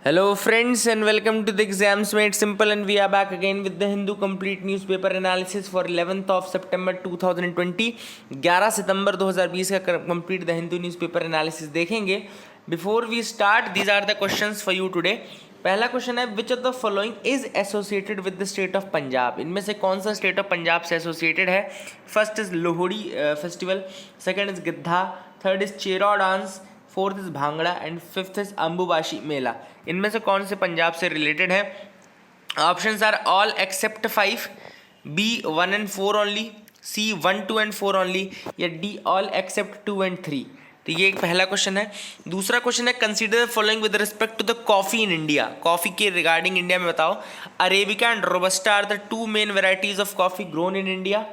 Hello friends and welcome to the exams made simple, and we are back again with the Hindu complete newspaper analysis for 11th of September 2020। 11 सितंबर 2020 का complete the Hindu newspaper analysis देखेंगे। Before we start, these are the questions for you today। पहला question है विच of the following is associated with the state of Punjab. इनमें से कौन सा state of Punjab से associated है। First is Lohri festival, second is Giddha, third is Cheraw dance, fourth is Bhangra and fifth is Ambubachi Mela. इनमें से कौन से पंजाब से रिलेटेड है। Options are all except 5, B 1 and 4 only, C 1, 2 and 4 only, या डी ऑल एक्सेप्ट 2 and 3। तो ये एक पहला क्वेश्चन है। दूसरा क्वेश्चन है consider the following with respect to the coffee in India. Coffee के रिगार्डिंग इंडिया में बताओ। Arabica and robusta are the two main varieties of coffee grown in India.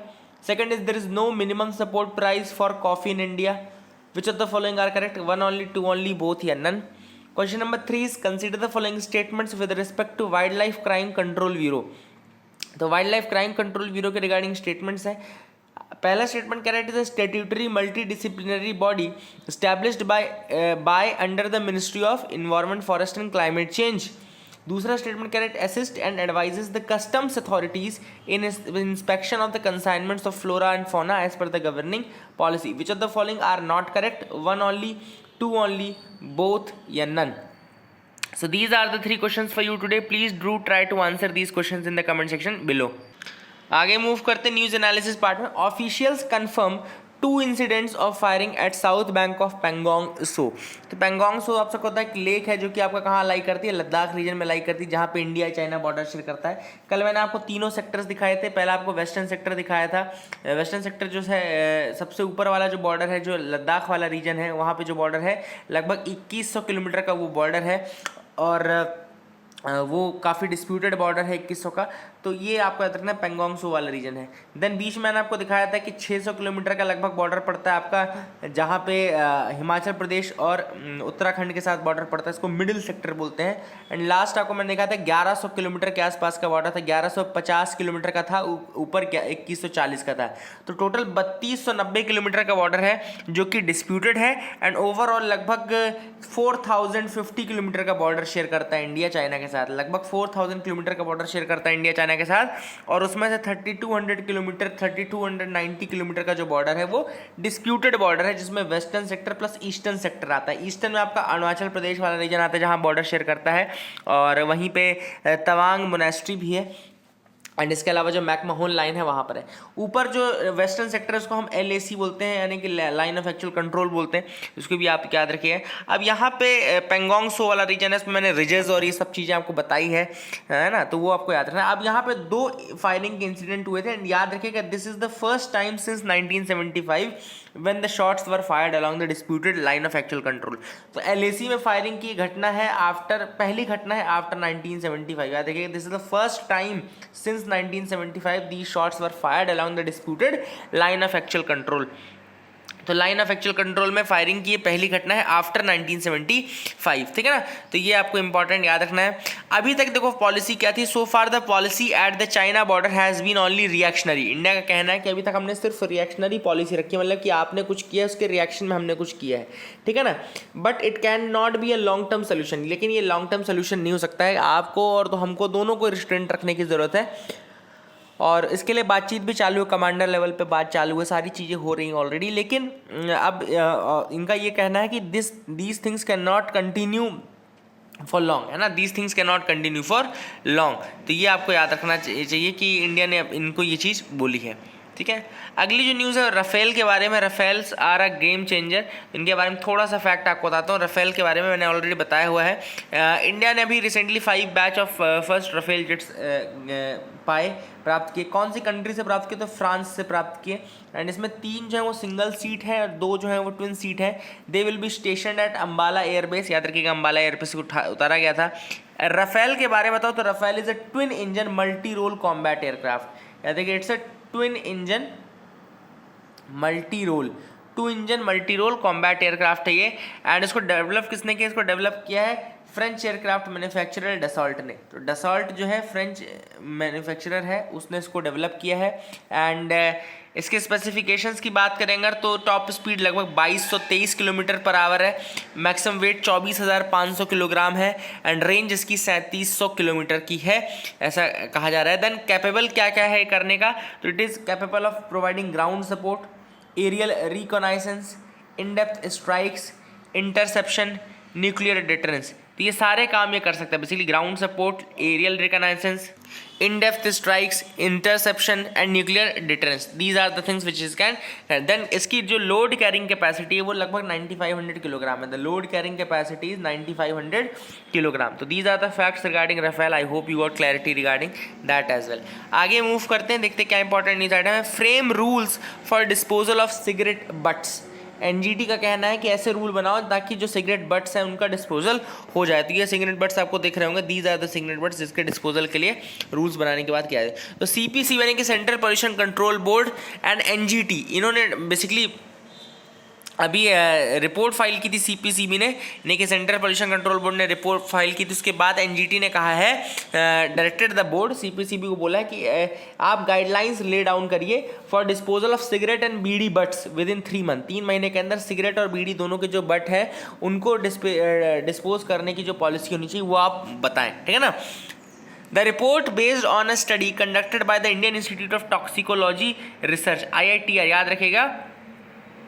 Second is there is no minimum support price for coffee in India. Which of the following are correct? 1 only, 2 only, both या none। Question number 3 is consider the following statements with respect to Wildlife Crime Control Bureau। तो Wildlife Crime Control Bureau के regarding statements है। पहला statement कह रहा है it is statutory multidisciplinary body established by under the ministry of environment, forest and climate change. दूसरा statement कह रहा है assist and advises the customs authorities in inspection of the consignments of flora and fauna as per the governing policy. Which of the following are not correct? 1 only, 2 only, both या none। So these are the 3 questions for you today. Please do try to answer these questions in the comment section below। आगे move करते news analysis part में। Officials confirm 2 incidents of firing at south bank of Pangong Tso. तो पेंगोंग सो आप सबको पता है एक lake है जो कि आपका कहाँ लाई करती है, लद्दाख रीजन में लाई करती है, जहाँ पे इंडिया चाइना बॉर्डर शेयर करता है। कल मैंने आपको तीनों सेक्टर्स दिखाए थे। पहला आपको वेस्टर्न सेक्टर दिखाया था। वेस्टर्न सेक्टर जो है सबसे ऊपर वाला जो बॉर्डर है, जो लद्दाख वाला रीजन है, वहाँ पे जो बॉर्डर है लगभग 2100 किलोमीटर का वो बॉर्डर है, और वो काफ़ी डिस्प्यूटेड बॉर्डर है 2100 का। तो ये आपको याद रखना पेंगोंग सो वाला रीजन है। देन बीच मैंने आपको दिखाया था कि 600 किलोमीटर का लगभग बॉर्डर पड़ता है आपका, जहाँ पे हिमाचल प्रदेश और उत्तराखंड के साथ बॉर्डर पड़ता है, इसको मिडिल सेक्टर बोलते हैं। एंड लास्ट आपको मैंने देखा था 1100 किलोमीटर के आसपास का बॉर्डर था, 1150 किलोमीटर का था, ऊपर 2140 का था। तो टोटल 3290 किलोमीटर का बॉर्डर है जो कि डिस्प्यूटेड है। एंड ओवरऑल लगभग 4050 किलोमीटर का बॉर्डर शेयर करता है इंडिया चाइना के साथ। लगभग 4000 किलोमीटर का बॉर्डर शेयर करता है इंडिया चाइना के साथ, और उसमें से 3200 किलोमीटर 3290 किलोमीटर का जो बॉर्डर है वो डिस्प्यूटेड बॉर्डर है, जिसमें western sector plus eastern sector आता है। ईस्टर्न में आपका अरुणाचल प्रदेश वाला रीजन आता है जहां बॉर्डर शेयर करता है, और वहीं पे तवांग मोनेस्ट्री भी है, एंड इसके अलावा जो मैकमहोन लाइन है वहाँ पर है। ऊपर जो वेस्टर्न सेक्टर है उसको हम LAC बोलते हैं, यानी कि लाइन ऑफ एक्चुअल कंट्रोल बोलते हैं, इसको भी आप याद रखिए। अब यहाँ पे पेंगोंग सो वाला रीजन है, इसमें मैंने रिजेस और ये सब चीज़ें आपको बताई है ना, तो वो आपको याद रखना। अब यहाँ पे 2 फायरिंग के इंसिडेंट हुए थे, एंड याद रखिएगा this is the first time since 1975 when the shots were fired along the disputed line of actual control। तो LAC में फायरिंग की घटना है पहली घटना है आफ्टर 1975। याद रखिएगा this is the first time since 1975 these shots were fired along the disputed line of actual control। तो लाइन ऑफ एक्चुअल कंट्रोल में फायरिंग की ये पहली घटना है आफ्टर 1975, ठीक है ना। तो ये आपको इंपॉर्टेंट याद रखना है। अभी तक देखो पॉलिसी क्या थी। So far the policy at the China border has been only reactionary. India का कहना है कि अभी तक हमने सिर्फ रिएक्शनरी पॉलिसी रखी है, मतलब कि आपने कुछ किया उसके रिएक्शन में हमने कुछ किया है, ठीक है ना। But it can not be a long term solution. लेकिन ये लॉन्ग टर्म सोल्यूशन नहीं हो सकता है। आपको और तो हमको दोनों को रिस्ट्रेंट रखने की ज़रूरत है, और इसके लिए बातचीत भी चालू है, कमांडर लेवल पे बात चालू है, सारी चीज़ें हो रही हैं ऑलरेडी। लेकिन अब इनका ये कहना है कि these things can not continue for long, है ना। These things can not continue for long. तो ये आपको याद रखना चाहिए कि इंडिया ने इनको ये चीज़ बोली है, ठीक है। अगली जो न्यूज़ है राफेल के बारे में। Rafales are a game changer. इनके बारे में थोड़ा सा फैक्ट आपको बताता हूँ। राफेल के बारे में मैंने ऑलरेडी बताया हुआ है। इंडिया ने अभी recently 5 batch of first Rafale jets प्राप्त किए। कौन सी कंट्री से प्राप्त किए? तो फ्रांस से प्राप्त किए। एंड इसमें 3 जो है वो सिंगल सीट है और 2 जो है वो ट्विन सीट है। They will be station at Ambala airbase. याद रखिएगा अम्बाला एयरबेस को उतारा गया था। राफेल के बारे में बताओ तो Rafale is a twin engine multi role combat aircraft. याद रखिए it's a twin engine multi role combat aircraft है ये। एंड इसको डेवलप किसने किया? इसको डेवलप किया है फ्रेंच एयरक्राफ्ट मैन्युफैक्चरर डसॉल्ट ने, तो डसॉल्ट जो है फ्रेंच मैन्युफैक्चरर है, उसने इसको डेवलप किया है। एंड इसके स्पेसिफिकेशंस की बात करेंगे तो टॉप स्पीड लगभग 2223 किलोमीटर पर आवर है, मैक्सिमम वेट 24,500 किलोग्राम है एंड रेंज इसकी 3700 किलोमीटर की है, ऐसा कहा जा रहा है। देन कैपेबल क्या क्या है करने का, तो it is capable of providing ground support, aerial reconnaissance, in depth strikes, interception, nuclear deterrence. तो ये सारे काम ये कर सकता है basically, ground support, aerial reconnaissance, in depth strikes, interception and nuclear deterrence. These are the things which is can. Then इसकी जो लोड कैरिंग कैपेसिटी है वो लगभग 9500 किलोग्राम है। The load carrying capacity is 9500 kilogram. तो these are the facts regarding Rafale. I hope you got clarity regarding that as well. आगे move करते हैं, देखते हैं क्या इंपॉर्टेंट न्यूज आइटम है। Frame rules for disposal of cigarette butts. NGT का कहना है कि ऐसे रूल बनाओ ताकि जो सिगरेट बट्स हैं उनका डिस्पोजल हो जाए। तो ये सिगरेट बट्स आपको दिख रहे होंगे, these are the cigarette butts जिसके डिस्पोजल के लिए रूल्स बनाने के बाद किया है। तो सीपीसी यानी कि central pollution control board and NGT, इन्होंने बेसिकली अभी रिपोर्ट फाइल की थी सीपीसीबी ने, यानी कि सेंट्रल पोल्यूशन कंट्रोल बोर्ड ने रिपोर्ट फाइल की थी। उसके बाद एनजीटी ने कहा है, डायरेक्टेड द बोर्ड, सीपीसीबी को बोला है कि आप गाइडलाइंस ले डाउन करिए for disposal of cigarette and bidi butts within 3 month. 3 महीने के अंदर सिगरेट और बीड़ी दोनों के जो बट है उनको डिस्पोज करने की जो पॉलिसी होनी चाहिए वो आप बताएं, ठीक है ना। The report based on a study conducted by the Indian Institute of Toxicology Research, IITR, याद रखिएगा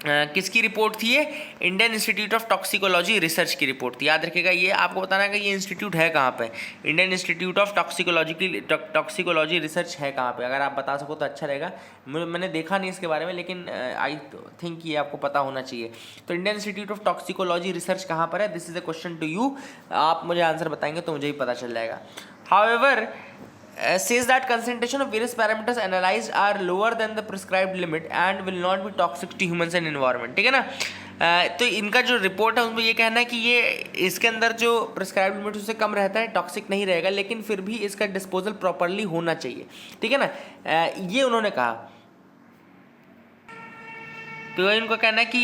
किसकी रिपोर्ट थी ये, Indian institute of toxicology research की रिपोर्ट थी। याद रखिएगा, ये आपको बताना है कि ये इंस्टीट्यूट है कहाँ पे, Indian institute of toxicology research है कहाँ पे। अगर आप बता सको तो अच्छा रहेगा, मैंने देखा नहीं इसके बारे में, लेकिन आई थिंक ये आपको पता होना चाहिए। तो Indian institute of toxicology research कहाँ पर है, this is a question to you. आप मुझे आंसर बताएंगे तो मुझे भी पता चल जाएगा। However, says that concentration of various parameters analyzed are lower than the prescribed limit and will not be toxic to humans and environment, ठीक है ना। तो इनका जो रिपोर्ट है उसमें ये कहना है कि ये इसके अंदर जो प्रिस्क्राइब्ड लिमिट उससे कम रहता है, टॉक्सिक नहीं रहेगा, लेकिन फिर भी इसका डिस्पोजल प्रॉपरली होना चाहिए, ठीक है ना। ये उन्होंने कहा। तो इनको कहना है कि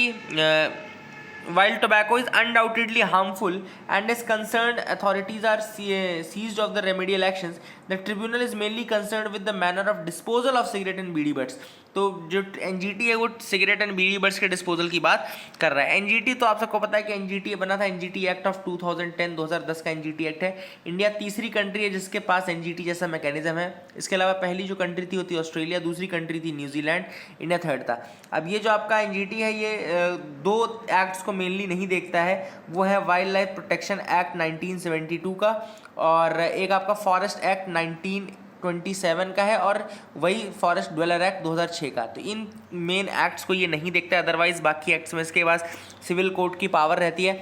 while tobacco is undoubtedly harmful and is concerned authorities are seized of the remedial actions, the tribunal is mainly concerned with the manner of disposal of cigarette and bidi butts। तो जो एनजीटी है वो cigarette and bidi buts के disposal की बात कर रहा है। एनजीटी तो आप सबको पता है कि एनजीटी बना था, एनजीटी एक्ट ऑफ 2010, 2010 का एनजीटी एक्ट है। इंडिया तीसरी कंट्री है जिसके पास एनजीटी जैसा मैकेनिज्म है। इसके अलावा पहली जो कंट्री थी वो थी ऑस्ट्रेलिया, दूसरी कंट्री थी न्यूजीलैंड, इंडिया थर्ड था। अब ये जो आपका एनजीटी है ये 2 एक्ट्स को मेनली नहीं देखता है, वो है वाइल्ड लाइफ प्रोटेक्शन एक्ट 1972 का और एक आपका फॉरेस्ट एक्ट 1927 का है और वही फॉरेस्ट ड्वेलर एक्ट 2006 का। तो इन मेन एक्ट्स को ये नहीं देखता है, अदरवाइज बाकी एक्ट्स में इसके पास सिविल कोर्ट की पावर रहती है।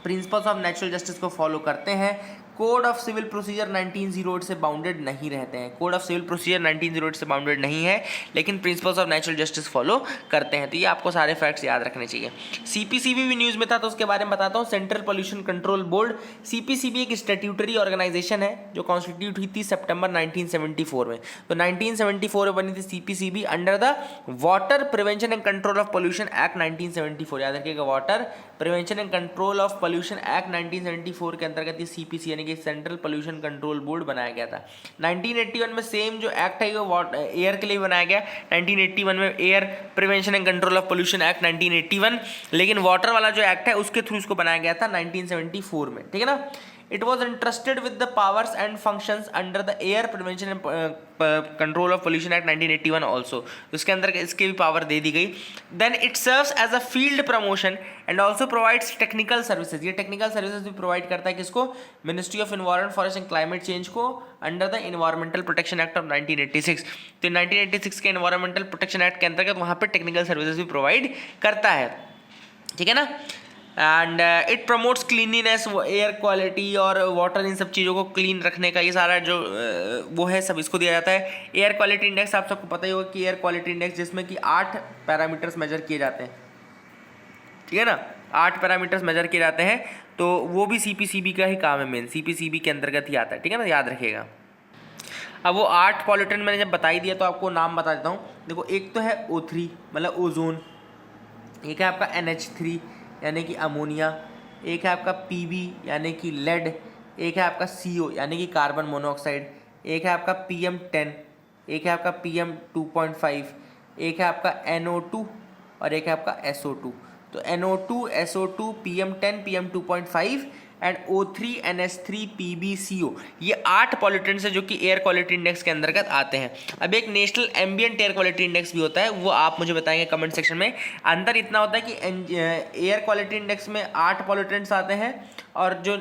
प्रिंसिपल्स ऑफ नेचुरल जस्टिस को फॉलो करते हैं। कोड ऑफ सिविल प्रोसीजर 1908 से बाउंडेड नहीं रहते हैं, कोड ऑफ सिविल प्रोसीजर 1908 से बाउंडेड नहीं है, लेकिन principles of natural justice follow करते हैं। तो ये आपको सारे फैक्ट्स याद रखने चाहिए। सीपीसीबी भी न्यूज़ में था तो उसके बारे में बताता हूँ। Central pollution control board, CPCB एक स्टैट्यूटरी ऑर्गेनाइजेशन है जो कॉन्स्टिट्यूट हुई थी सितंबर 1974 में। तो 1974 में बनी थी CPCB under the water prevention and control of pollution act 1974। याद रखिएगा, water prevention and control of pollution act 1974 के अंतर्गत ये सीपीसी यानी कि सेंट्रल पोल्यूशन कंट्रोल बोर्ड बनाया गया था। 1981 में सेम जो एक्ट है वो एयर के लिए बनाया गया। 1981 में air prevention and control of pollution act 1981, लेकिन वाटर वाला जो एक्ट है उसके थ्रू इसको बनाया गया था 1974 में, ठीक है ना। It was entrusted with the powers and functions under the Air Prevention and Control of Pollution Act 1981 also। उसके अंदर इसके भी पावर दे दी गई। Then it serves as a field promotion and also provides technical services। ये technical services भी provide करता है किसको, Ministry of Environment, Forest and Climate Change को under the Environmental Protection Act of 1986। तो 1986 के Environmental Protection Act के अंतर्गत वहाँ पे technical services भी provide करता है, ठीक है ना। And it promotes cleanliness, air quality और वाटर, इन सब चीज़ों को क्लीन रखने का ये सारा जो वो है सब इसको दिया जाता है। एयर क्वालिटी इंडेक्स आप सबको पता ही होगा कि एयर क्वालिटी इंडेक्स जिसमें कि 8 पैरामीटर्स मेजर किए जाते हैं, ठीक है ना, 8 पैरामीटर्स मेजर किए जाते हैं। तो वो भी सीपीसीबी का ही काम है, मेन सीपीसीबी के अंतर्गत ही आता है, ठीक है ना, याद रखिएगा। अब वो 8 पॉल्यूटेंट मैंने जब बता ही दिया तो आपको नाम बता देता हूँ। देखो, एक तो है O3 मतलब ओजोन, एक है आपका NH3 यानी कि अमोनिया, एक है आपका Pb यानी कि लेड, एक है आपका CO यानी कि कार्बन मोनोऑक्साइड, एक है आपका PM10, एक है आपका PM2.5, एक है आपका NO2 और एक है आपका SO2। तो NO2, SO2, PM10, PM2.5 and O3, NH3, PbCO, ये 8 पॉल्यूटेंट्स है जो कि एयर क्वालिटी इंडेक्स के अंतर्गत आते हैं। अब एक national ambient air quality index भी होता है, वो आप मुझे बताएंगे कमेंट सेक्शन में। अंतर इतना होता है कि एयर क्वालिटी इंडेक्स में 8 पॉल्यूटेंट्स आते हैं और जो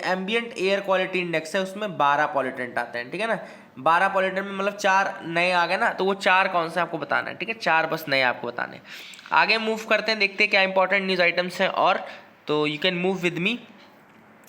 एम्बिएंट एयर क्वालिटी इंडेक्स है उसमें 12 पॉल्यूटेंट आते हैं, ठीक है ना। 12 पॉल्यूटेंट में मतलब 4 नए आ गए ना, तो वो 4 कौन से आपको बताना है, ठीक है, 4 बस नए आपको बताने। आगे मूव करते हैं, देखते हैं क्या इंपॉर्टेंट न्यूज़ आइटम्स हैं। और तो you can move with me.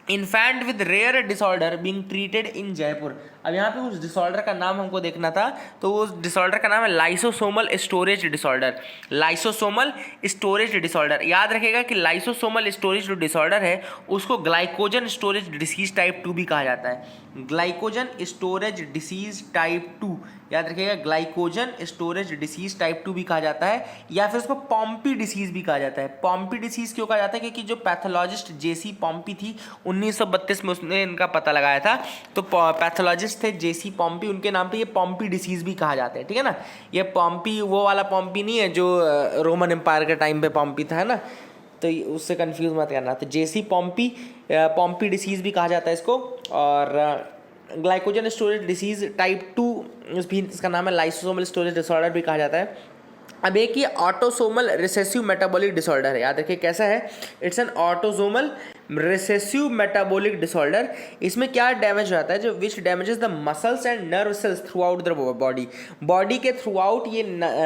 Infant with rare disorder being treated in Jaipur. अब यहाँ पे उस डिसऑर्डर का नाम हमको देखना था, तो उस डिसऑर्डर का नाम है lysosomal storage disorder. Lysosomal storage disorder, याद रखिएगा कि लाइसोसोमल स्टोरेज जो डिसऑर्डर है उसको ग्लाइकोजन स्टोरेज डिसीज टाइप 2 भी कहा जाता है। ग्लाइकोजन स्टोरेज डिसीज टाइप 2, याद रखिएगा, ग्लाइकोजन स्टोरेज डिसीज टाइप 2 भी कहा जाता है, या फिर उसको पॉम्पी डिसीज भी कहा जाता है। पॉम्पी डिसीज क्यों कहा जाता है? क्योंकि जो पैथोलॉजिस्ट जेसी पॉम्पी थी 1932 में उसने इनका पता लगाया था, तो पैथोलॉजिस्ट थे जेसी पॉम्पी, उनके नाम पे ये पॉम्पी डिसीज भी कहा जाता है, ठीक है ना। ये पॉम्पी वो वाला पॉम्पी नहीं है जो रोमन एम्पायर के टाइम पे पॉम्पी था, है ना, तो उससे कंफ्यूज मत करना। तो जेसी पॉम्पी, पॉम्पी डिसीज भी कहा जाता है इसको, और ग्लाइकोजन स्टोरेज डिसीज टाइप 2 भी इसका नाम है, लाइसोसोमल स्टोरेज डिसऑर्डर भी कहा जाता है। अब एक ये ऑटोसोमल रिसेसिव मेटाबॉलिक डिसऑर्डर है, याद रखिए कैसा है, it's an autosomal recessive metabolic disorder. इसमें क्या डैमेज हो जाता है, जो which damages the muscles and nerve cells throughout the body. Body के थ्रू आउट ये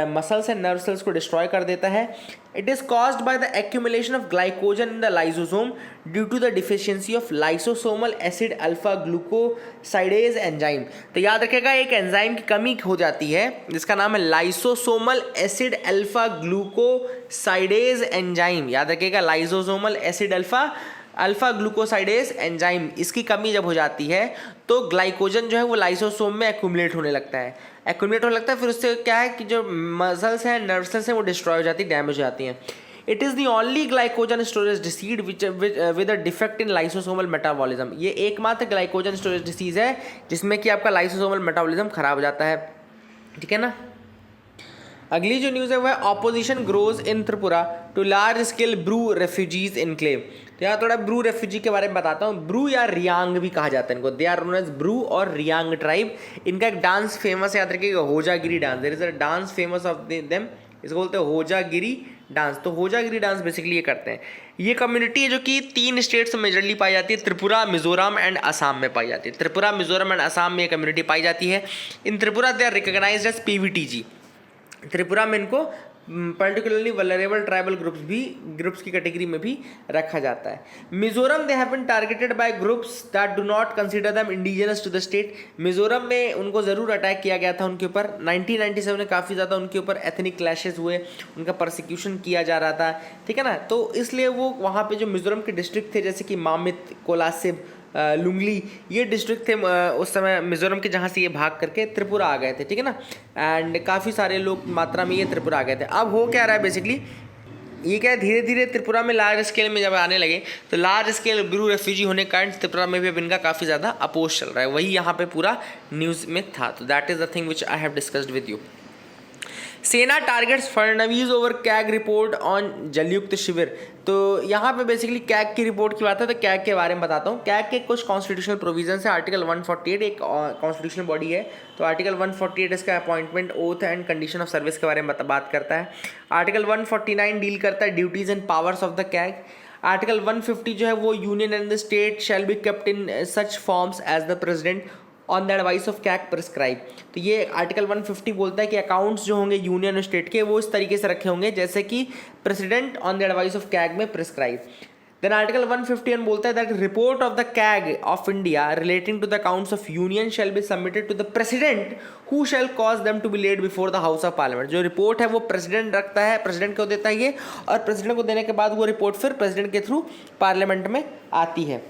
मसल्स एंड नर्व सेल्स को डिस्ट्रॉय कर देता है। It is caused by the accumulation of glycogen in the lysosome due to the deficiency of lysosomal acid alpha glucosidase enzyme. तो याद रखिएगा एक एंजाइम की कमी हो जाती है जिसका नाम है lysosomal acid alpha glucosidase enzyme. याद रखिएगा lysosomal acid alpha glucosidase enzyme, इसकी कमी जब हो जाती है तो ग्लाइकोजन जो है वो लाइसोसोम में एक्यूमुलेट होने लगता है, फिर उससे क्या है कि जो मसल्स हैं, नर्व सेल्स हैं, वो डिस्ट्रॉय हो जाती है, डैमेज हो जाती हैं। It is the only glycogen storage disease with a defect in lysosomal metabolism. ये एकमात्र ग्लाइकोजन स्टोरेज डिसीज है जिसमें कि आपका लाइसोसोमल मेटाबॉलिज्म खराब हो जाता है, ठीक है ना। अगली जो न्यूज़ है वह opposition grows in Tripura to large scale Bru refugees enclave. तो यहाँ थोड़ा ब्रू रेफ्यूजी के बारे में बताता हूँ। ब्रू या रियांग भी कहा जाता है इनको, they are known as Bru और रियांग ट्राइब। इनका एक डांस फेमस है, याद रखिएगा, Hojagiri dance. There is a dance famous of them, इसको बोलते हैं होजागिरी डांस। तो होजागिरी डांस बेसिकली ये करते हैं। ये कम्युनिटी है जो कि 3 स्टेट्स में मेजरली पाई जाती है, त्रिपुरा, मिजोरम एंड असम में पाई जाती है। त्रिपुरा, मिजोरम एंड असम में ये कम्युनिटी पाई जाती है। In Tripura they are recognized as PVTG। Tripura में इनको पर्टिकुलरली वल्नरेबल ट्राइबल ग्रुप्स की कैटेगरी में भी रखा जाता है। Mizoram they have been targeted by groups that do not consider them indigenous to the state. Mizoram में उनको ज़रूर अटैक किया गया था उनके ऊपर। 1997 में काफ़ी ज़्यादा उनके ऊपर एथनिक क्लैशेस हुए, उनका परसिक्यूशन किया जा रहा था, ठीक है ना। तो इसलिए वो वहाँ पे जो मिजोरम के डिस्ट्रिक्ट थे जैसे कि मामित, कोलासिब, लुंगली, ये डिस्ट्रिक्ट थे उस समय मिजोरम के, जहाँ से ये भाग करके त्रिपुरा आ गए थे, ठीक है ना। एंड काफ़ी सारे लोग मात्रा में ये त्रिपुरा आ गए थे। अब हो क्या रहा है बेसिकली, ये क्या है, धीरे धीरे त्रिपुरा में लार्ज स्केल में जब आने लगे तो लार्ज स्केल ब्रू रेफ्यूजी होने के कारण त्रिपुरा में भी अब इनका काफ़ी ज़्यादा अपोज चल रहा है। वही यहाँ पे पूरा न्यूज़ में था। तो that is the thing which I have discussed with you. Sena targets Fadnavis over CAG report on Jalyukt Shivar. तो यहाँ पे बेसिकली कैग की रिपोर्ट की बात है, तो कैग के बारे में बताता हूँ। कैग के कुछ कॉन्स्टिट्यूशनल प्रोविजंस है। आर्टिकल 148 एक कॉन्स्टिट्यूशनल बॉडी है, तो आर्टिकल 148 इसका appointment, oath and condition of service के बारे में बात करता है। आर्टिकल 149 डील करता है duties and powers of the CAG. Article 150 जो है वो union and the state shall be kept in such forms as the president on the advice of CAG prescribe. तो ये आर्टिकल 150 बोलता है कि अकाउंट्स जो होंगे यूनियन और स्टेट के वो इस तरीके से रखे होंगे जैसे कि president on the advice of CAG में प्रिस्क्राइब। देन आर्टिकल 151 बोलता है that report of the CAG of India relating to the accounts of union shall be submitted to the president who shall cause them to be laid before the house of parliament. जो report है वो president रखता है, president को देता है ये, और प्रेसिडेंट को देने के बाद वो रिपोर्ट फिर प्रेसिडेंट के थ्रू पार्लियामेंट में आती है,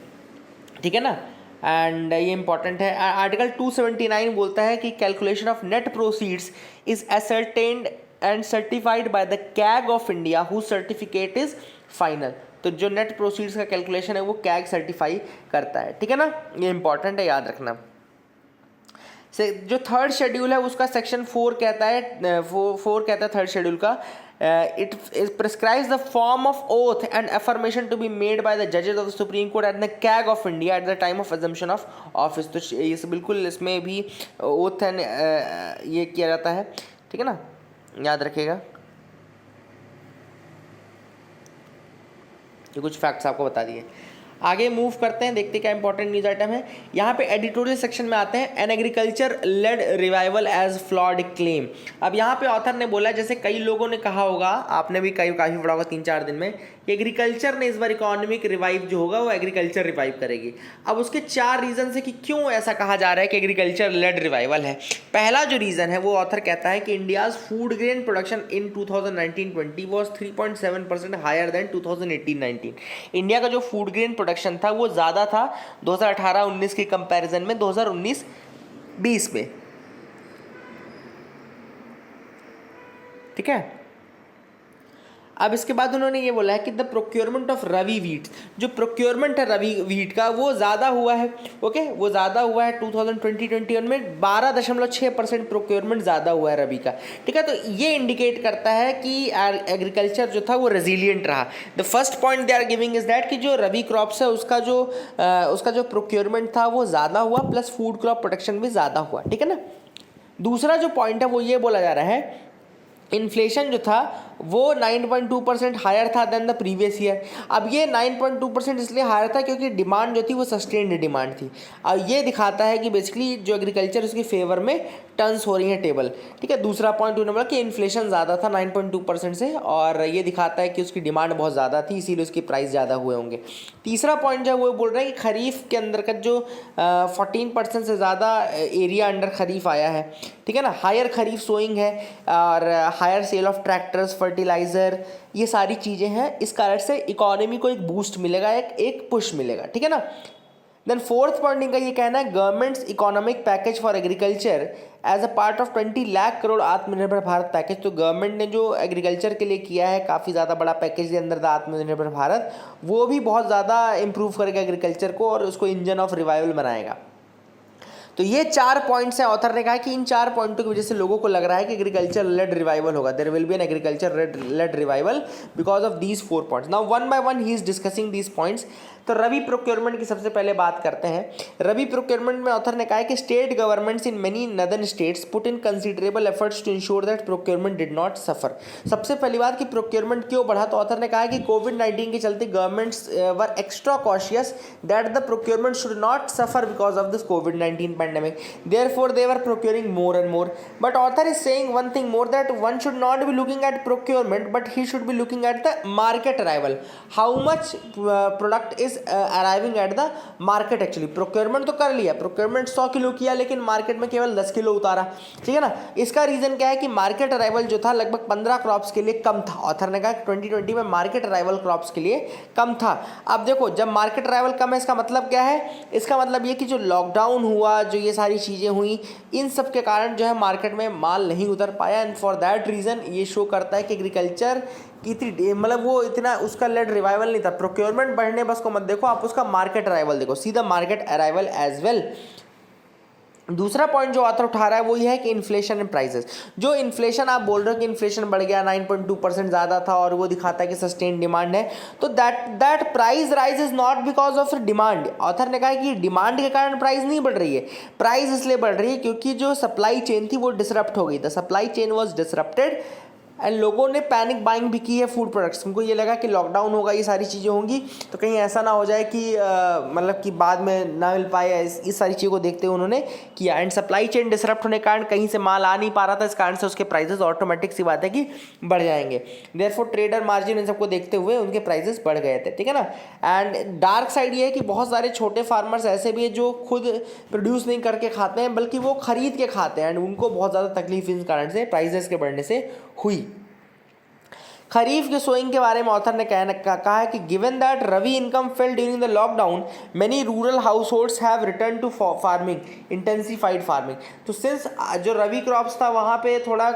ठीक है ना। एंड ये इंपॉर्टेंट है। आर्टिकल 279 बोलता है कि calculation of net proceeds is ascertained and certified by the CAG of India who certificate is final. तो जो नेट प्रोसीड्स का कैलकुलेशन है वो कैग सर्टिफाई करता है, ठीक है ना, ये इंपॉर्टेंट है, याद रखना। से जो थर्ड शेड्यूल है उसका सेक्शन 4 कहता है, 4 कहता है थर्ड शेड्यूल का, it prescribes the form of oath and affirmation to be made by the judges of the Supreme Court and the CAG of India at the time of assumption of office। तो इस बिल्कुल इसमें भी oath है ये किया जाता है, ठीक है ना, याद रखिएगा। ये कुछ फैक्ट्स आपको बता दिए। आगे मूव करते हैं, देखते क्या इंपॉर्टेंट न्यूज आइटम है। यहाँ पे एडिटोरियल सेक्शन में आते हैं, an agriculture led revival as flawed claim. अब यहाँ पे ऑथर ने बोला, जैसे कई लोगों ने कहा होगा, आपने भी काफ़ी पढ़ा होगा 3-4 दिन में, कि एग्रीकल्चर ने इस बार इकोनॉमिक रिवाइव जो होगा वो एग्रीकल्चर रिवाइव करेगी। अब उसके 4 रीजन है कि क्यों ऐसा कहा जा रहा है कि एग्रीकल्चर लेड रिवाइवल है। पहला जो रीजन है वो ऑथर कहता है कि India's food grain production in 2019-20 was 3.7% higher than 2018-19। India का जो फूड ग्रेन प्रोडक्शन था वो ज़्यादा था 2018-19 के कंपैरिजन में 2019-20 में, ठीक है। अब इसके बाद उन्होंने ये बोला है कि the procurement of rabi wheat, जो प्रोक्योरमेंट है रवि वीट का वो ज़्यादा हुआ है, ओके, वो ज़्यादा हुआ है 2020-21 में 12.6% प्रोक्योरमेंट ज़्यादा हुआ है रवि का, ठीक है। तो ये इंडिकेट करता है कि एग्रीकल्चर जो था वो रेजिलियंट रहा। The first point they are giving is that कि जो रवि क्रॉप्स है उसका जो प्रोक्योरमेंट था वो ज़्यादा हुआ, प्लस फूड क्रॉप प्रोडक्शन भी ज़्यादा हुआ, ठीक है ना। दूसरा जो पॉइंट है वो ये बोला जा रहा है, इन्फ्लेशन जो था वो 9.2% हायर था देन द प्रीवियस ईयर। अब ये 9.2% इसलिए हायर था क्योंकि डिमांड जो थी वो सस्टेन्ड डिमांड थी। और ये दिखाता है कि बेसिकली जो एग्रीकल्चर उसकी फेवर में टर्न्स हो रही हैं टेबल, ठीक है। दूसरा पॉइंट उन्होंने बोला कि इन्फ्लेशन ज़्यादा था 9.2% से, और ये दिखाता है कि उसकी डिमांड बहुत ज़्यादा थी, इसीलिए उसकी प्राइस ज़्यादा हुए होंगे। तीसरा पॉइंट जो है वो बोल रहे हैं कि खरीफ के अंदर का जो 14% से ज़्यादा एरिया अंडर खरीफ आया है, ठीक है ना। हायर खरीफ सोइंग है और higher sale of tractors, fertiliser, ये सारी चीज़ें हैं। इस कारण से इकोनॉमी को एक बूस्ट मिलेगा, एक पुश मिलेगा, ठीक है ना। देन फोर्थ पॉइंट इनका ये कहना है, government's economic package for agriculture as a part of 20 lakh crore Atmanirbhar Bharat package. तो गवर्नमेंट ने जो एग्रीकल्चर के लिए किया है काफ़ी ज़्यादा बड़ा पैकेज के अंदर था आत्मनिर्भर भारत, वो भी बहुत ज़्यादा इंप्रूव करेगा एग्रीकल्चर को और उसको इंजन ऑफ रिवाइवल बनाएगा। तो ये 4 पॉइंट्स हैं। ऑथर ने कहा कि इन 4 पॉइंटों की वजह से लोगों को लग रहा है कि एग्रीकल्चर लेड रिवाइवल होगा, there will be an agriculture led revival because of these 4 points. Now one by one he is discussing these points. तो रबी प्रोक्योरमेंट की सबसे पहले बात करते हैं। रबी प्रोक्योरमेंट में ऑथर ने कहा है कि state governments in many northern states put in considerable efforts to ensure that procurement did not suffer. सबसे पहली बात कि प्रोक्योरमेंट क्यों बढ़ा, तो ऑथर ने कहा है कि कोविड-19 के चलते governments were extra cautious that the procurement should not suffer because of this covid pandemic, therefore they were procuring more and more. But author is saying one thing more, that one should not be looking at procurement but he should be looking at the market arrival, how much product is arriving at the market. Actually procurement तो कर लिया, procurement 100 kilo किया लेकिन market में केवल 10 kilo उतारा, ठीक है ना। इसका रीजन क्या है कि मार्केट अराइवल जो था लगभग 15 क्रॉप्स के लिए कम था। ऑथर ने कहा 2020 में मार्केट अराइवल क्रॉप्स के लिए कम था। अब देखो जब मार्केट अराइवल कम है इसका मतलब क्या है, इसका मतलब ये कि जो लॉकडाउन हुआ, जो ये सारी चीज़ें हुई, इन सब के कारण जो है मार्केट में माल नहीं उतर पाया। एंड फॉर दैट रीज़न ये शो करता है कि एग्रीकल्चर की इतनी मतलब वो इतना उसका लेड रिवाइवल नहीं था। प्रोक्योरमेंट बढ़ने बस को मत देखो, आप उसका मार्केट अराइवल देखो, see the market arrival as well. दूसरा पॉइंट जो ऑथर उठा रहा है वो ये है कि इन्फ्लेशन एंड प्राइसेस। जो इन्फ्लेशन आप बोल रहे हो कि इन्फ्लेशन बढ़ गया 9.2% ज़्यादा था और वो दिखाता है कि सस्टेन डिमांड है, तो that price rise is not because of demand. Author ने कहा कि डिमांड के कारण प्राइस नहीं बढ़ रही है, प्राइस इसलिए बढ़ रही है क्योंकि जो सप्लाई चेन थी वो डिसरप्ट हो गई। The supply chain was disrupted and लोगों ने पैनिक बाइंग भी की है फूड प्रोडक्ट्स। उनको ये लगा कि लॉकडाउन होगा, ये सारी चीज़ें होंगी, तो कहीं ऐसा ना हो जाए कि मतलब कि बाद में ना मिल पाए, इस सारी चीज़ों को देखते हुए उन्होंने किया। एंड सप्लाई चेन डिसरप्ट होने के कारण कहीं से माल आ नहीं पा रहा था, इस कारण से उसके प्राइसेस ऑटोमेटिक सी बात है कि बढ़ जाएंगे। देयरफॉर ट्रेडर मार्जिन इन सबको देखते हुए उनके प्राइसेस बढ़ गए थे, ठीक है ना। एंड डार्क साइड ये है कि बहुत सारे छोटे फार्मर्स ऐसे भी है जो खुद प्रोड्यूस नहीं करके खाते हैं बल्कि वो खरीद के खाते हैं, एंड उनको बहुत ज़्यादा तकलीफ इस कारण से प्राइसेस के बढ़ने से हुई। खरीफ के सोइंग के बारे में ऑथर ने कहा है कि given that rabi income fell during the lockdown, many rural households have return to farming, intensified farming. तो सिंस जो रवि क्रॉप्स था वहाँ पे थोड़ा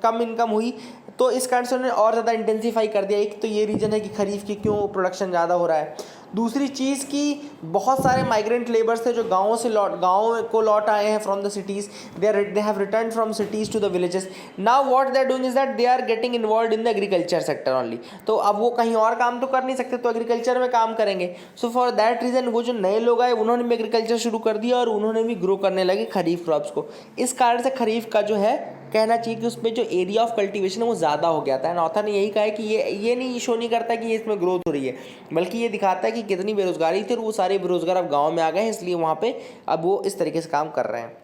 कम इनकम हुई, तो इस कारण से उन्होंने और ज़्यादा इंटेंसीफाई कर दिया। एक तो ये रीज़न है कि खरीफ की क्यों प्रोडक्शन ज़्यादा हो रहा है। दूसरी चीज़ कि बहुत सारे माइग्रेंट लेबर्स थे जो गाँव को लौट आए हैं from the cities, they have return from cities to the villages. Now what they are doing is that they are getting involve in the agriculture sector only. तो अब वो कहीं और काम तो कर नहीं सकते, तो एग्रीकल्चर में काम करेंगे। सो फॉर दैट रीज़न वो जो नए लोग आए उन्होंने भी एग्रीकल्चर शुरू कर दिया और उन्होंने भी ग्रो करने लगे खरीफ क्रॉप्स को। इस कारण से खरीफ का जो है कहना चाहिए कि उसमें जो एरिया ऑफ कल्टीवेशन है वो ज़्यादा हो गया था। एंड ऑथर ने यही कहा है कि ये नहीं शो नहीं करता कि ये इसमें ग्रोथ हो रही है, बल्कि ये दिखाता है कि कितनी बेरोजगारी थी और वो सारे बेरोजगार अब गाँव में आ गए हैं, इसलिए वहाँ पे अब वो इस तरीके से काम कर रहे हैं।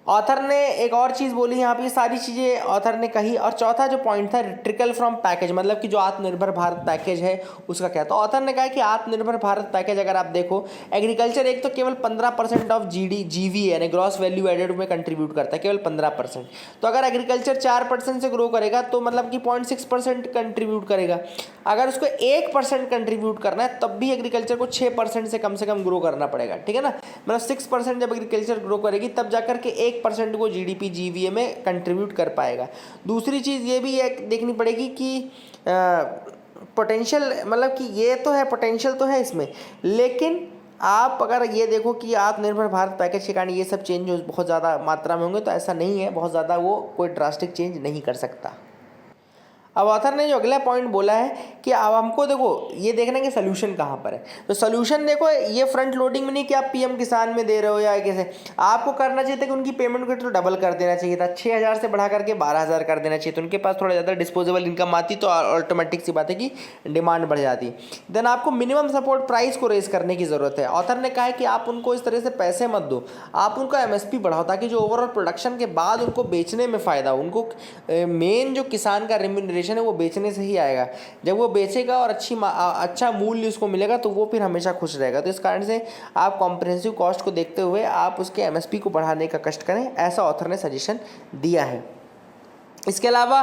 ऑथर ने एक और चीज़ बोली यहाँ पे, सारी चीज़ें ऑथर ने कही। और चौथा जो पॉइंट था ट्रिकल फ्रॉम पैकेज, मतलब कि जो आत्मनिर्भर भारत पैकेज है उसका क्या। तो ऑथर ने कहा कि आत्मनिर्भर भारत पैकेज अगर आप देखो, एग्रीकल्चर एक तो केवल 15% ऑफ जीवी यानी ग्रॉस वैल्यू एडेड में कंट्रीब्यूट करता है, केवल 15%। तो अगर एग्रीकल्चर 4% से ग्रो करेगा तो मतलब कि 0.6% कंट्रीब्यूट करेगा। अगर उसको 1% कंट्रीब्यूट करना है तब भी एग्रीकल्चर को 6% से कम ग्रो करना पड़ेगा, ठीक है ना। मतलब 6% जब एग्रीकल्चर ग्रो करेगी तब जाकर के 1% को जीडीपी जीवीए में कंट्रीब्यूट कर पाएगा। दूसरी चीज़ ये भी एक देखनी पड़ेगी कि पोटेंशियल, मतलब कि ये तो है पोटेंशियल तो है इसमें, लेकिन आप अगर ये देखो कि आत्मनिर्भर भारत पैकेज के कारण ये सब चेंज बहुत ज़्यादा मात्रा में होंगे, तो ऐसा नहीं है, बहुत ज़्यादा वो कोई ड्रास्टिक चेंज नहीं कर सकता। अब ऑथर ने जो अगला पॉइंट बोला है कि अब हमको देखो ये देखना है कि सोल्यूशन कहाँ पर है। तो सोल्यूशन देखो, ये फ्रंट लोडिंग में नहीं कि आप पीएम किसान में दे रहे हो या कैसे, आपको करना चाहिए था कि उनकी पेमेंट को तो डबल कर देना चाहिए था, 6,000 से बढ़ा करके 12,000 कर देना चाहिए। तो उनके पास थोड़ा ज़्यादा डिस्पोजेबल इनकम आती तो ऑटोमेटिक सी बात है कि डिमांड बढ़ जाती। देन आपको मिनिमम सपोर्ट प्राइस को रेज करने की ज़रूरत है। ऑथर ने कहा है कि आप उनको इस तरह से पैसे मत दो, आप उनका एमएसपी बढ़ाओ ताकि जो ओवरऑल प्रोडक्शन के बाद उनको बेचने में फ़ायदा हो। उनको मेन जो किसान का रेम्यूनरेशन है वो बेचने से ही आएगा। जब वो बेचेगा और अच्छा मूल्य उसको मिलेगा तो वो फिर हमेशा खुश रहेगा। तो इस कारण से आप कॉम्प्रिहेंसिव कॉस्ट को देखते हुए आप उसके एमएसपी को बढ़ाने का कष्ट करें, ऐसा ऑथर ने सजेशन दिया है। इसके अलावा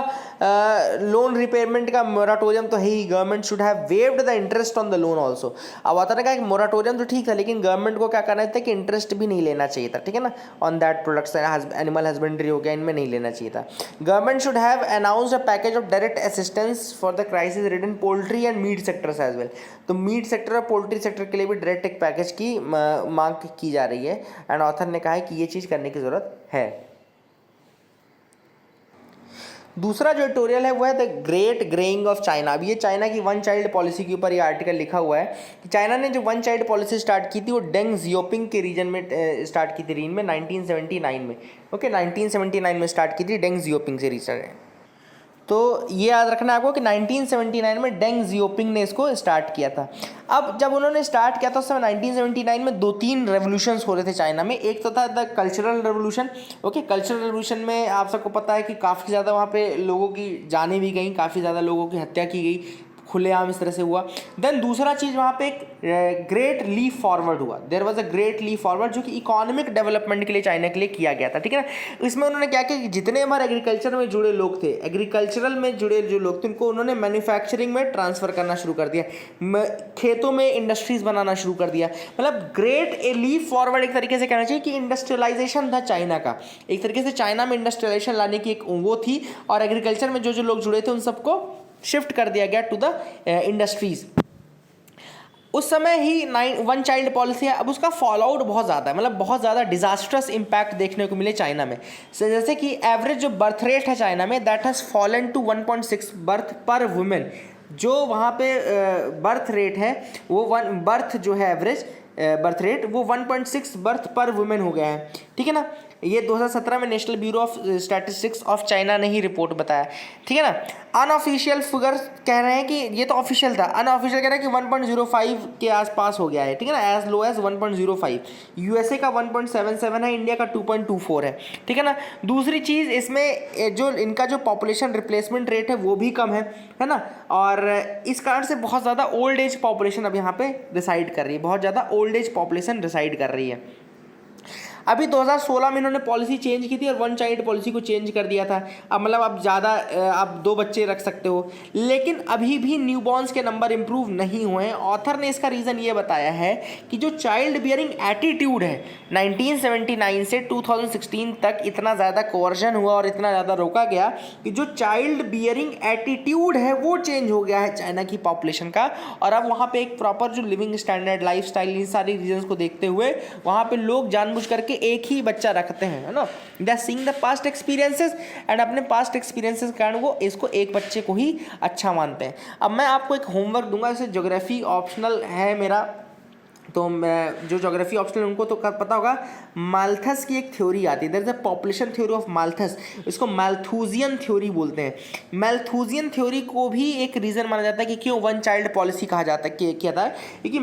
लोन रिपेमेंट का मोराटोरियम तो है ही, government should have waived the interest on the loan also. अब ऑथर ने कहा कि मोराटोरियम तो ठीक था, लेकिन गवर्नमेंट को क्या करना था कि इंटरेस्ट भी नहीं लेना चाहिए था, ठीक है ना, on that products, animal husbandry हो गया, इनमें नहीं लेना चाहिए था। Government should have announced a package of direct assistance for the crisis ridden poultry and meat sectors as well. तो मीट सेक्टर और पोल्ट्री सेक्टर के लिए भी डायरेक्ट एक पैकेज की मांग की जा रही है। एंड ऑथर ने कहा है कि ये चीज़ करने की ज़रूरत है। दूसरा जो एडिटोरियल है वो है the great greying of China. अब ये चाइना की वन चाइल्ड पॉलिसी के ऊपर ये आर्टिकल लिखा हुआ है कि चाइना ने जो वन चाइल्ड पॉलिसी स्टार्ट की थी वो डेंग जियोपिंग के रीजन में स्टार्ट की थी, रीजन में 1979 में। ओके 1979 में स्टार्ट की थी डेंग जियोपिंग से रीजन। तो ये याद रखना है आपको कि 1979 में डेंग जियोपिंग ने इसको स्टार्ट किया था। अब जब उन्होंने स्टार्ट किया था उस समय 1979 में 2-3 रेवोल्यूशंस हो रहे थे चाइना में। एक तो था the cultural revolution. Okay cultural revolution में आप सबको पता है कि काफ़ी ज़्यादा वहाँ पे लोगों की जानें भी गई, काफ़ी ज़्यादा लोगों की हत्या की गई, खुलेआम इस तरह से हुआ। देन दूसरा चीज़ वहाँ पे एक ग्रेट लीप फॉरवर्ड हुआ, there was a great leap forward जो कि इकोनॉमिक डेवलपमेंट के लिए चाइना के लिए किया गया था, ठीक है ना। इसमें उन्होंने क्या किया कि जितने हमारे एग्रीकल्चर में जुड़े लोग थे, एग्रीकल्चरल में जुड़े जो लोग थे, उनको उन्होंने मैन्युफैक्चरिंग में ट्रांसफ़र करना शुरू कर दिया, खेतों में इंडस्ट्रीज़ बनाना शुरू कर दिया। मतलब ग्रेट ए लीप फॉरवर्ड एक तरीके से कहना चाहिए कि इंडस्ट्रियलाइजेशन था चाइना का। एक तरीके से चाइना में इंडस्ट्रियलाइजेशन लाने की एक वो थी और एग्रीकल्चर में जो लोग जुड़े थे उन सबको शिफ्ट कर दिया गया टू द इंडस्ट्रीज। उस समय ही वन चाइल्ड पॉलिसी है। अब उसका फॉल आउट बहुत ज़्यादा है, मतलब बहुत ज़्यादा डिजास्ट्रस इम्पैक्ट देखने को मिले चाइना में। जैसे कि एवरेज जो बर्थ रेट है चाइना में that has fallen to 1.6 birth per women. जो वहाँ पे बर्थ रेट है वो बर्थ जो है एवरेज बर्थ रेट वो 1.6 बर्थ पर वुमेन हो गया है, ठीक है ना। ये 2017 में national bureau of statistics of China ने ही रिपोर्ट बताया, ठीक है ना। अनऑफिशियल फिगर कह रहे हैं कि ये तो ऑफिशियल था, अनऑफिशियल कह रहे हैं कि 1.05 के आसपास हो गया है, ठीक है ना, एज लो एज 1.05। यूएसए का 1.77 है, इंडिया का 2.24 है, ठीक है ना। दूसरी चीज़ इसमें जो इनका जो पॉपुलेशन रिप्लेसमेंट रेट है वो भी कम है ना। और इस कारण से बहुत ज़्यादा ओल्ड एज पॉपुलेशन अब यहाँ पे रिसाइड कर रही है, बहुत ज़्यादा ओल्ड एज पॉपुलेशन रिसाइड कर रही है। अभी 2016 में इन्होंने पॉलिसी चेंज की थी और वन चाइल्ड पॉलिसी को चेंज कर दिया था। अब मतलब आप ज़्यादा आप 2 बच्चे रख सकते हो, लेकिन अभी भी न्यूबॉर्न्स के नंबर इंप्रूव नहीं हुए हैं। ऑथर ने इसका रीज़न ये बताया है कि जो चाइल्ड बियरिंग एटीट्यूड है 1979 से 2016 तक इतना ज़्यादा कोवर्जन हुआ और इतना ज़्यादा रोका गया कि जो चाइल्ड बियरिंग एटीट्यूड है वो चेंज हो गया है चाइना की पॉपुलेशन का। और अब वहाँ पे एक प्रॉपर जो लिविंग स्टैंडर्ड, लाइफस्टाइल, इन सारी रीजंस को देखते हुए वहाँ पे लोग जानबूझ करके एक ही बच्चा रखते हैं, है ना। They are seeing the past experiences and अपने पास्ट एक्सपीरियंसेस के कारण वो इसको एक बच्चे को ही अच्छा मानते हैं। अब मैं आपको एक होमवर्क दूंगा, जैसे ज्योग्राफी ऑप्शनल है मेरा, तो मैं जो ज्योग्राफी ऑप्शनल उनको तो पता होगा, माल्थस की एक थ्योरी आती है, there is a population theory of Malthus, इसको मैल्थूजियन थ्योरी बोलते हैं। मैल्थूजियन थ्योरी को भी एक रीज़न माना जाता है कि क्यों वन चाइल्ड पॉलिसी कहा जाता है, किया था, क्योंकि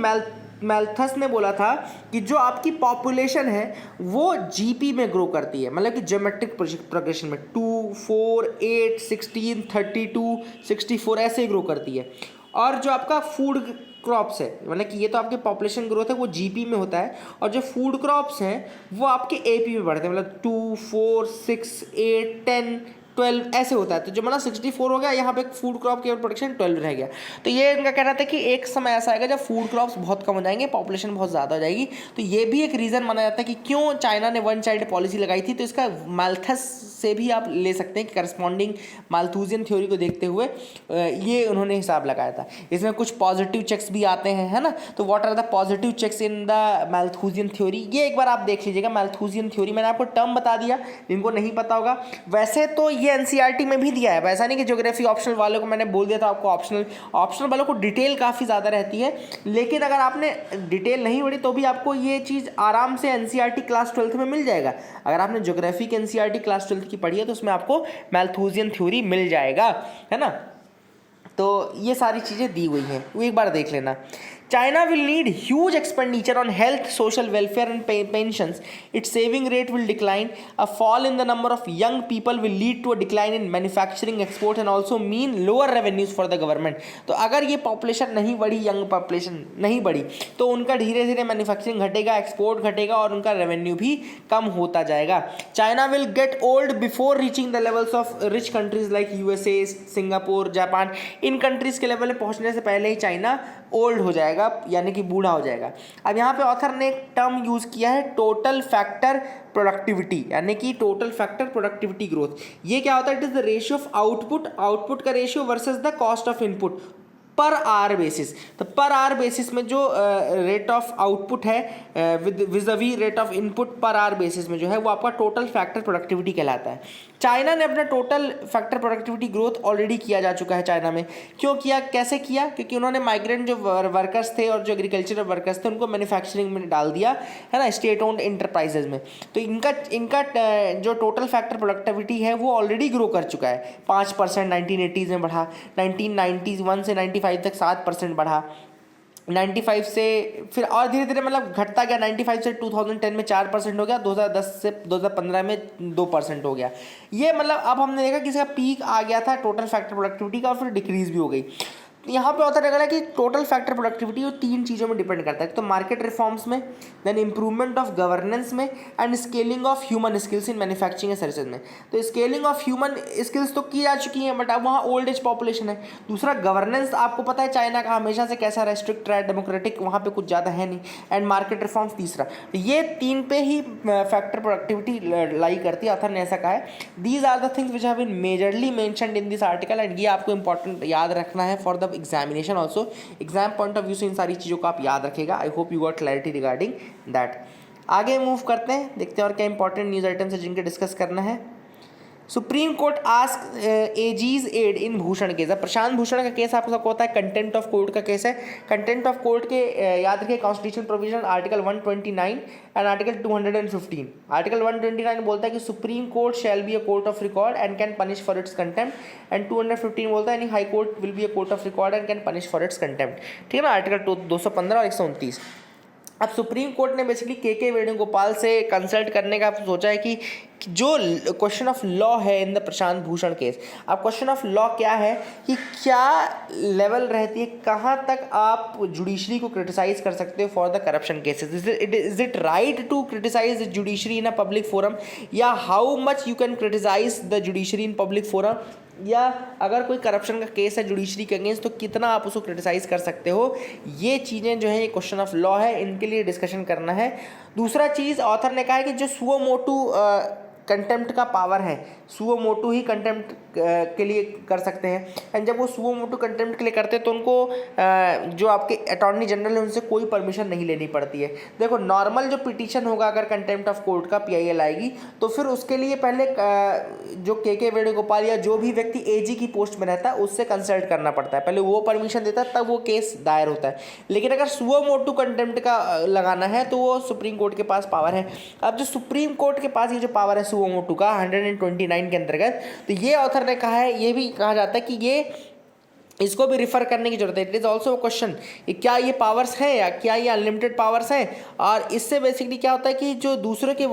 मैल्थस ने बोला था कि जो आपकी पॉपुलेशन है वो जीपी में ग्रो करती है, मतलब कि ज्योमेट्रिक प्रोग्रेशन में 2, 4, 8, 16, 32, 64 ऐसे ग्रो करती है। और जो आपका फूड क्रॉप्स है, मतलब कि ये तो आपके पॉपुलेशन ग्रोथ है वो जीपी में होता है, और जो फूड क्रॉप्स हैं वो आपके एपी में बढ़ते हैं, मतलब 2, 4, 6, 8, 10, 12 ऐसे होता है। तो जो मतलब 64 हो गया, यहाँ पे फूड क्रॉप केवल प्रोडक्शन 12 रह गया। तो ये इनका कहना था कि एक समय ऐसा आएगा जब फूड क्रॉप्स बहुत कम हो जाएंगे, पॉपुलेशन बहुत ज़्यादा हो जाएगी। तो ये भी एक रीज़न माना जाता है कि क्यों चाइना ने वन चाइल्ड पॉलिसी लगाई थी। तो इसका माल्थस से भी आप ले सकते हैं कि करस्पॉन्डिंग माल्थूजियन थ्योरी को देखते हुए ये उन्होंने हिसाब लगाया था। इसमें कुछ पॉजिटिव चेक्स भी आते हैं, है ना। तो what are the positive checks in the Malthusian theory, ये एक बार आप देख लीजिएगा। माल्थूजियन थ्योरी मैंने आपको टर्म बता दिया, जिनको नहीं पता होगा। वैसे तो ये एनसीईआरटी में भी दिया है, वैसा नहीं कि ज्योग्राफी ऑप्शनल वालों को मैंने बोल दिया था आपको ऑप्शनल वालों को डिटेल काफ़ी ज़्यादा रहती है, लेकिन अगर आपने डिटेल नहीं पढ़ी तो भी आपको ये चीज़ आराम से एनसीईआरटी क्लास 12th में मिल जाएगा। अगर आपने ज्योग्राफी की एनसीईआरटी क्लास 12th की पढ़ी है तो उसमें आपको मैल्थूजियन थ्योरी मिल जाएगा, है ना। तो ये सारी चीज़ें दी हुई हैं, वो एक बार देख लेना। China will need huge expenditure on health, social welfare and pensions. Its saving rate will decline. A fall in the number of young people will lead to a decline in manufacturing, export and also mean lower revenues for the government. तो अगर ये population नहीं बढ़ी, young population नहीं बढ़ी, तो उनका धीरे धीरे मैन्युफैक्चरिंग घटेगा, एक्सपोर्ट घटेगा और उनका रेवेन्यू भी कम होता जाएगा। China will get old before reaching the levels of rich countries like USA, Singapore, Japan. In countries के लेवल में पहुंचने से पहले ही चाइना ओल्ड हो जाएगा, यानी कि बूढ़ा हो जाएगा। अब यहाँ पे ऑथर ने एक टर्म यूज़ किया है, टोटल फैक्टर प्रोडक्टिविटी, यानी कि टोटल फैक्टर प्रोडक्टिविटी ग्रोथ। ये क्या होता है? It is the ratio of output का ratio versus the cost of input per hour basis. तो पर आर बेसिस में जो रेट ऑफ आउटपुट है विज़ rate of input per hour basis में जो है वो आपका टोटल फैक्टर प्रोडक्टिविटी कहलाता है। चाइना ने अपना total factor productivity growth already किया जा चुका है चाइना में। क्यों किया, कैसे किया? क्योंकि उन्होंने माइग्रेंट जो वर्कर्स थे और जो एग्रीकल्चरल वर्कर्स थे उनको मैन्युफैक्चरिंग में डाल दिया, है ना, स्टेट ओन्ड इंटरप्राइजेज में। तो इनका जो टोटल फैक्टर प्रोडक्टिविटी है वो ऑलरेडी ग्रो कर चुका है। 5% 1980s में बढ़ा, 1991 से 95 तक 7% बढ़ा, 95 से फिर और धीरे धीरे मतलब घटता गया। 95 से 2010 में 4% हो गया, 2010 से 2015 में 2% हो गया। ये मतलब अब हमने देखा कि इसका पीक आ गया था टोटल फैक्टर प्रोडक्टिविटी का और फिर डिक्रीज भी हो गई। यहाँ पे ऑथर लगा कि टोटल फैक्टर प्रोडक्टिविटी वो 3 चीज़ों में डिपेंड करता है। तो मार्केट रिफॉर्म्स में, देन इंप्रूवमेंट ऑफ गवर्नेंस में and scaling of human skills in manufacturing and services में। तो स्केलिंग ऑफ ह्यूमन स्किल्स तो की जा चुकी हैं, बट अब वहाँ ओल्ड एज पॉपुलेशन है। दूसरा गवर्नेंस, आपको पता है चाइना का हमेशा से कैसा रेस्ट्रिक्ट रहा है, डेमोक्रेटिक, वहाँ पर कुछ ज़्यादा है नहीं। एंड मार्केट रिफॉर्म्स तीसरा। तो ये 3 पे ही फैक्टर प्रोडक्टिविटी लाई करती है। ऑथर ने ऐसा कहा है, these are the things which have been majorly mentioned in this article. And ये आपको इंपॉर्टेंट याद रखना है for the examination also. Exam point of view से इन सारी चीज़ों को आप याद रखेगा। I hope you got clarity regarding that. आगे मूव करते हैं, देखते हैं और क्या इंपॉर्टेंट न्यूज़ आइटम्स है जिनके डिस्कस करना है। Supreme court asks AGs aid in Bhushan case. Prashant Bhushan का केस आपको सबको होता है, कंटेंट ऑफ कोर्ट का केस है। कंटेंट ऑफ कोर्ट के याद रखिए constitution provision article 129 and article 215। Article 129 बोलता है कि supreme court shall be a court of record and can punish for its contempt. And 215 बोलता है यानी high court will be a court of record and can punish for its contempt. ठीक है ना, article 215 और 129। अब सुप्रीम कोर्ट ने basically के वेणुगोपाल से कंसल्ट करने का सोचा है कि जो क्वेश्चन ऑफ लॉ है in the Prashant Bhushan case. अब क्वेश्चन ऑफ लॉ क्या है कि क्या लेवल रहती है, कहाँ तक आप जुडिशरी को क्रिटिसाइज कर सकते हो for the corruption cases. Is it right to criticize the judiciary in a public forum, या how much you can criticize the judiciary in public forum, या अगर कोई करप्शन का केस है जुडिशरी के अगेंस्ट तो कितना आप उसको क्रिटिसाइज कर सकते हो। ये चीज़ें जो है ये क्वेश्चन ऑफ लॉ है, इनके लिए डिस्कशन करना है। दूसरा चीज़ ऑथर ने कहा है कि जो सुओ मोटू कंटेम्प्ट का पावर है, सुओ मोटू ही कंटेम्प्ट के लिए कर सकते हैं। एंड जब वो सुओ मोटू कंटेम्प्ट के लिए करते हैं तो उनको जो आपके अटॉर्नी जनरल है उनसे कोई परमिशन नहीं लेनी पड़ती है। देखो नॉर्मल जो पिटीशन होगा अगर कंटेम्प्ट ऑफ कोर्ट का PIL आएगी तो फिर उसके लिए पहले जो के वेणुगोपाल या जो भी व्यक्ति AG की पोस्ट में रहता है उससे कंसल्ट करना पड़ता है, पहले वो परमिशन देता है तब वो केस दायर होता है। लेकिन अगर सुओ मोटू कंटेम्प्ट का लगाना है तो वो सुप्रीम कोर्ट के पास पावर है। अब जो सुप्रीम कोर्ट के पास ये जो पावर है सुओ मोटू का 129 के अंतर्गत, तो ये ऑथर ने कहा है, ये भी कहा जाता है कि ये इसको भी रिफर करने की जरूरत है। It is also a question कि क्या ये पावर्स हैं या क्या ये अनलिमिटेड पावर्स हैं, और इससे बेसिकली क्या होता है कि जो दूसरों के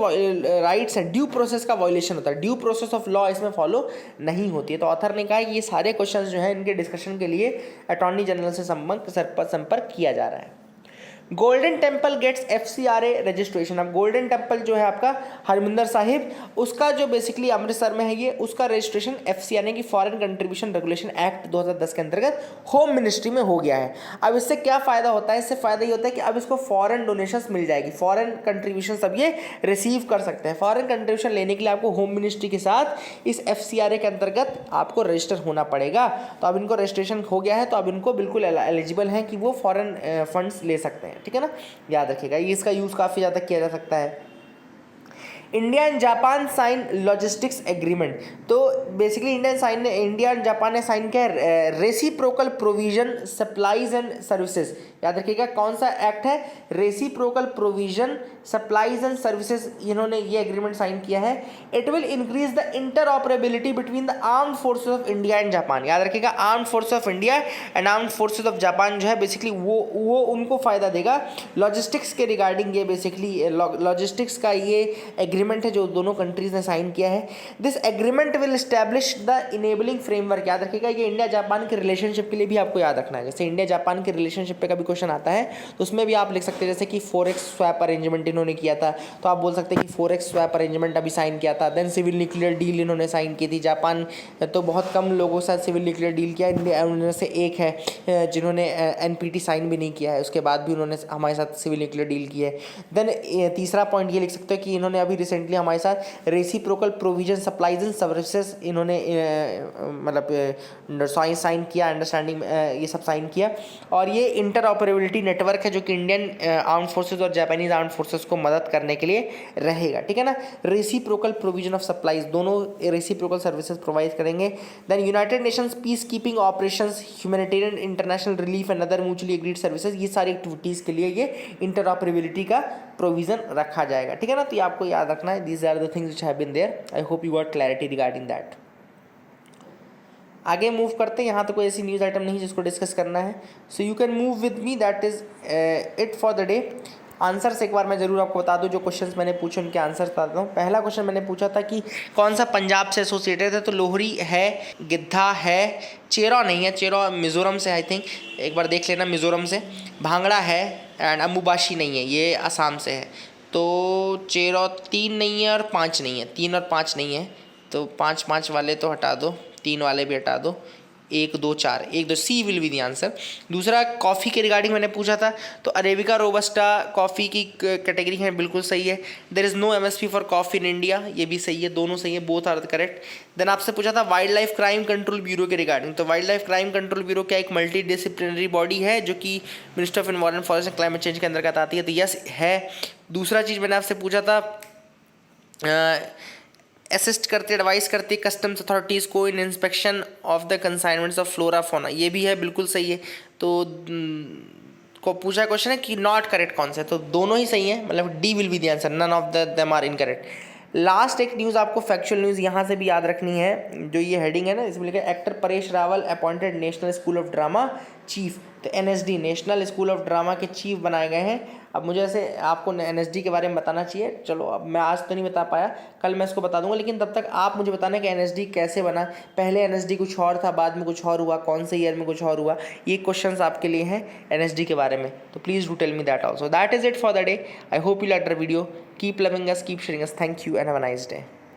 राइट्स हैं, ड्यू प्रोसेस का वायलेशन होता है, ड्यू प्रोसेस ऑफ लॉ इसमें फॉलो नहीं होती है। तो ऑथर ने कहा कि ये सारे क्वेश्चन जो हैं इनके डिस्कशन के लिए अटॉर्नी जनरल से संपर्क किया जा रहा है। Golden Temple gates FCRA registration. अब गोल्डन टेम्पल जो है आपका हरमिंदर साहिब, उसका जो बेसिकली अमृतसर में है ये, उसका रजिस्ट्रेशन FCRA की फॉरेन कंट्रीब्यूशन रेगुलेशन एक्ट 2010 के अंतर्गत होम मिनिस्ट्री में हो गया है। अब इससे क्या फ़ायदा होता है, इससे फ़ायदा ये होता है कि अब इसको फॉरेन डोनेशंस मिल जाएगी, फॉरेन कंट्रीब्यूशन सब ये रिसीव कर सकते हैं। फॉरेन कंट्रीब्यूशन लेने के लिए आपको होम मिनिस्ट्री के साथ इस FCRA के अंतर्गत आपको रजिस्टर होना पड़ेगा। तो अब इनको रजिस्ट्रेशन हो गया है तो अब इनको बिल्कुल एलिजिबल हैं कि वो फॉरेन फंड्स ले सकते हैं, ठीक है ना, याद रखिएगा। ये इसका यूज़ काफ़ी ज़्यादा किया जा सकता है। India and Japan sign logistics agreement. तो बेसिकली इंडिया एंड जापान ने साइन किया है reciprocal provision supplies and services. याद रखिएगा कौन सा एक्ट है, reciprocal provision supplies and services, इन्होंने ये एग्रीमेंट साइन किया है। It will increase the interoperability between the armed forces of India and Japan. याद रखिएगा armed forces of India and armed forces of Japan जो है बेसिकली वो उनको फ़ायदा देगा लॉजिस्टिक्स के रिगार्डिंग। ये बेसिकली लॉजिस्टिक्स का ये एग्रीमेंट है जो दोनों कंट्रीज ने साइन किया है। This agreement will establish the enabling framework. याद रखिएगा ये इंडिया जापान के रिलेशनशिप के लिए भी आपको याद रखना है। जैसे इंडिया जापान के रिलेशनशिप पे कभी क्वेश्चन आता है तो उसमें भी आप लिख सकते हैं जैसे कि फोरेक्स स्वैप अरेंजमेंट इन्होंने किया था, तो आप बोल सकते हैं कि फोरेक्स स्वैप अरेंजमेंट अभी साइन किया था। देन सिविल न्यूक्लियर डील इन्होंने साइन की थी। जापान तो बहुत कम लोगों के साथ सिविल न्यूक्लियर डील किया, इंडिया उनमें से एक है जिन्होंने NPT साइन भी नहीं किया है, उसके बाद भी उन्होंने हमारे साथ सिविल न्यूक्लियर डील की है। देन तीसरा पॉइंट ये लिख सकते हैं कि इन्होंने अभी रिसेंटली हमारे साथ reciprocal provision supplies and services इन्होंने मतलब साइन किया, अंडरस्टैंडिंग ये सब साइन किया। और ये इंटरऑपरेबिलिटी नेटवर्क है जो कि इंडियन आर्म फोर्सेज और जापानीज आर्म फोर्सेज को मदद करने के लिए रहेगा, ठीक है ना। रेसिप्रोकल प्रोविजन ऑफ सप्लाईज, दोनों रेसिप्रोकल सर्विसेज प्रोवाइड करेंगे। Then United Nations peace keeping operations, humanitarian international relief and other mutually agreed services, ये सारी एक्टिविटीज़ के लिए ये इंटरऑपरेबिलिटी का प्रोविजन रखा जाएगा, ठीक है ना। तो ये आपको याद रखना है। These are the things which have been there. I hope you got clarity regarding that. आगे मूव करते हैं। यहाँ तो कोई ऐसी न्यूज़ आइटम नहीं जिसको डिस्कस करना है, so you can move with me, that is it for the day. Answers एक बार मैं ज़रूर आपको बता दूं, जो क्वेश्चंस मैंने पूछे उनके आंसर्स बताता हूँ। पहला क्वेश्चन मैंने पूछा था कि कौन सा पंजाब से एसोसिएटेड है, तो लोहरी है, गिद्धा है, चेरो नहीं है, चेरो मिज़ोरम से आई थिंक, एक बार देख लेना, मिज़ोरम से। भांगड़ा है एंड अम्बुबाशी नहीं है, ये असम से है। तो चेरो 3 नहीं है और 5 नहीं है, 3 और 5 नहीं है, तो 5 वाले तो हटा दो, 3 वाले भी हटा दो, 1 2 4, 1 2, C will be the answer. दूसरा कॉफ़ी के रिगार्डिंग मैंने पूछा था, तो अरेबिका रोबस्टा कॉफ़ी की कैटेगरी है, बिल्कुल सही है। There is no MSP for coffee in India, ये भी सही है, दोनों सही है, बोथ आर करेक्ट। देन आपसे पूछा था wild life crime control bureau के रिगार्डिंग, तो wild life crime control bureau क्या एक मल्टी डिसिप्लिनरी बॉडी है जो कि minister of environment forest and climate change के अंतर्गत आती है, तो यस है। दूसरा चीज़ मैंने आपसे पूछा था असिस्ट करती, एडवाइस करती है कस्टम्स अथॉरिटीज़ को in inspection of the consignments of flora fauna, ये भी है, बिल्कुल सही है। तो को पूछा क्वेश्चन है कि नॉट करेक्ट कौन सा है, तो दोनों ही सही है, मतलब D will be the answer, none of them are incorrect. Last एक न्यूज़ आपको फैक्चुअल न्यूज़ यहाँ से भी याद रखनी है, जो ये हेडिंग है ना, इसमें लिखा है actor Paresh Rawal appointed national school of drama chief. तो NSD national school of drama के चीफ बनाए गए हैं। अब मुझे ऐसे आपको NSD के बारे में बताना चाहिए, चलो अब मैं आज तो नहीं बता पाया, कल मैं इसको बता दूंगा, लेकिन तब तक आप मुझे बताना कि NSD कैसे बना, पहले NSD कुछ और था, बाद में कुछ और हुआ, कौन से ईयर में कुछ और हुआ, ये क्वेश्चंस आपके लिए हैं NSD के बारे में। तो please do tell me that also. That is it for the day. I hope you like the video. Keep loving us, keep sharing us. Thank you and have a nice day.